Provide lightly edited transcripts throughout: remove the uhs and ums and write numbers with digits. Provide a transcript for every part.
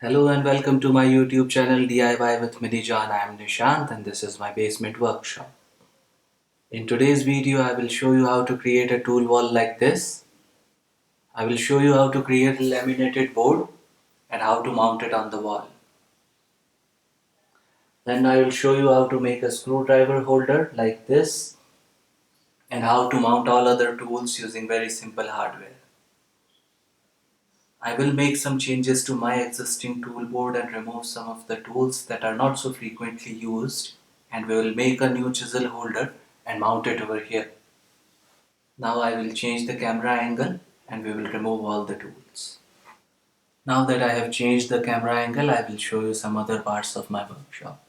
Hello and welcome to my YouTube channel DIY with Minijan. I am Nishant and this is my basement workshop. In today's video I will show you how to create a tool wall like this. I will show you how to create a laminated board and how to mount it on the wall. Then I will show you how to make a screwdriver holder like this and how to mount all other tools using very simple hardware. I will make some changes to my existing tool board and remove some of the tools that are not so frequently used, and we will make a new chisel holder and mount it over here. Now I will change the camera angle and we will remove all the tools. Now that I have changed the camera angle, I will show you some other parts of my workshop.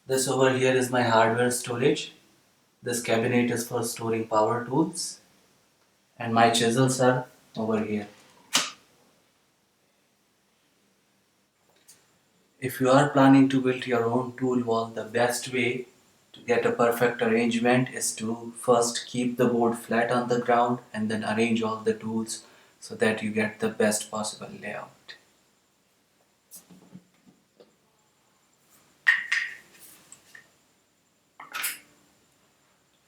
This over here is my hardware storage. This cabinet is for storing power tools and my chisels are over here. If you are planning to build your own tool wall, the best way to get a perfect arrangement is to first keep the board flat on the ground and then arrange all the tools so that you get the best possible layout.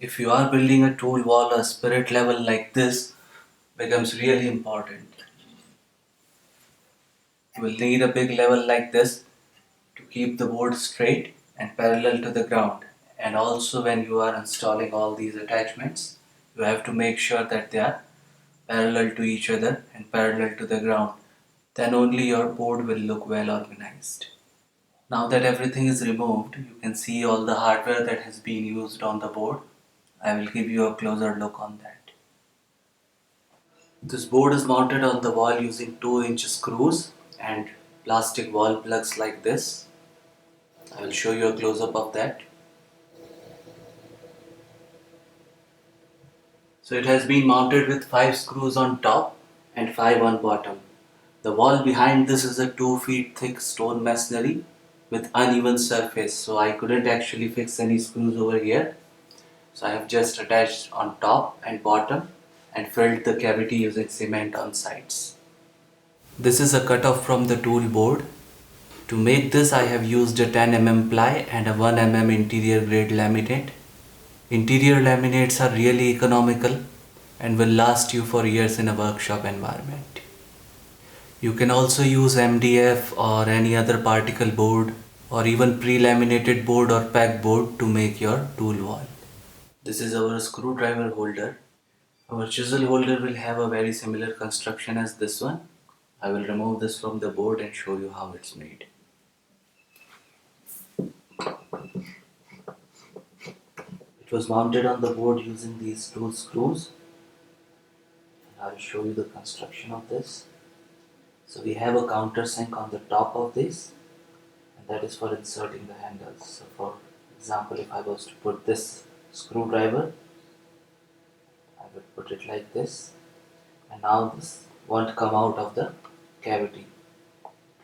If you are building a tool wall, a spirit level like this becomes really important. You will need a big level like this to keep the board straight and parallel to the ground. And also when you are installing all these attachments, you have to make sure that they are parallel to each other and parallel to the ground. Then only your board will look well organized. Now that everything is removed, you can see all the hardware that has been used on the board. I will give you a closer look on that. This board is mounted on the wall using 2-inch screws and plastic wall plugs like this. I will show you a close-up of that. So it has been mounted with 5 screws on top and 5 on bottom. The wall behind this is a 2 feet thick stone masonry with uneven surface, so I couldn't actually fix any screws over here. So I have just attached on top and bottom and filled the cavity using cement on sides. This is a cutoff from the tool board. To make this I have used a 10 mm ply and a 1 mm interior grade laminate. Interior laminates are really economical and will last you for years in a workshop environment. You can also use MDF or any other particle board or even pre-laminated board or pack board to make your tool wall. This is our screwdriver holder. Our chisel holder will have a very similar construction as this one. I will remove this from the board and show you how it's made. It was mounted on the board using these 2 screws. I will show you the construction of this. So we have a countersink on the top of this, and that is for inserting the handles. So for example, if I was to put this screwdriver, I would put it like this, and now this won't come out of the cavity.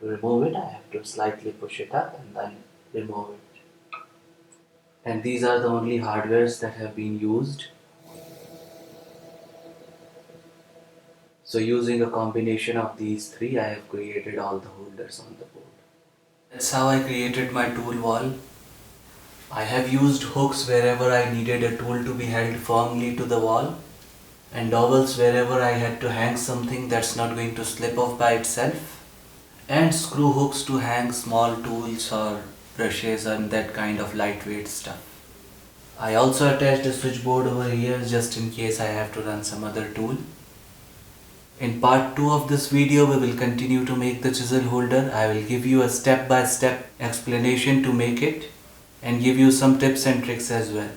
To remove it, I have to slightly push it up and then remove it. And these are the only hardwares that have been used. So using a combination of these 3, I have created all the holders on the board. That's how I created my tool wall. I have used hooks wherever I needed a tool to be held firmly to the wall, and dowels wherever I had to hang something that's not going to slip off by itself, and screw hooks to hang small tools or brushes and that kind of lightweight stuff. I also attached a switchboard over here just in case I have to run some other tool. In part 2 of this video, we will continue to make the chisel holder. I will give you a step-by-step explanation to make it and give you some tips and tricks as well.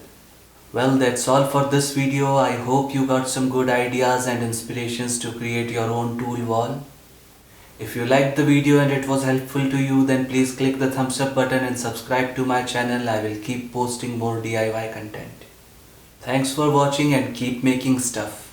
Well, that's all for this video. I hope you got some good ideas and inspirations to create your own tool wall. If you liked the video and it was helpful to you, then please click the thumbs up button and subscribe to my channel. I will keep posting more DIY content. Thanks for watching and keep making stuff.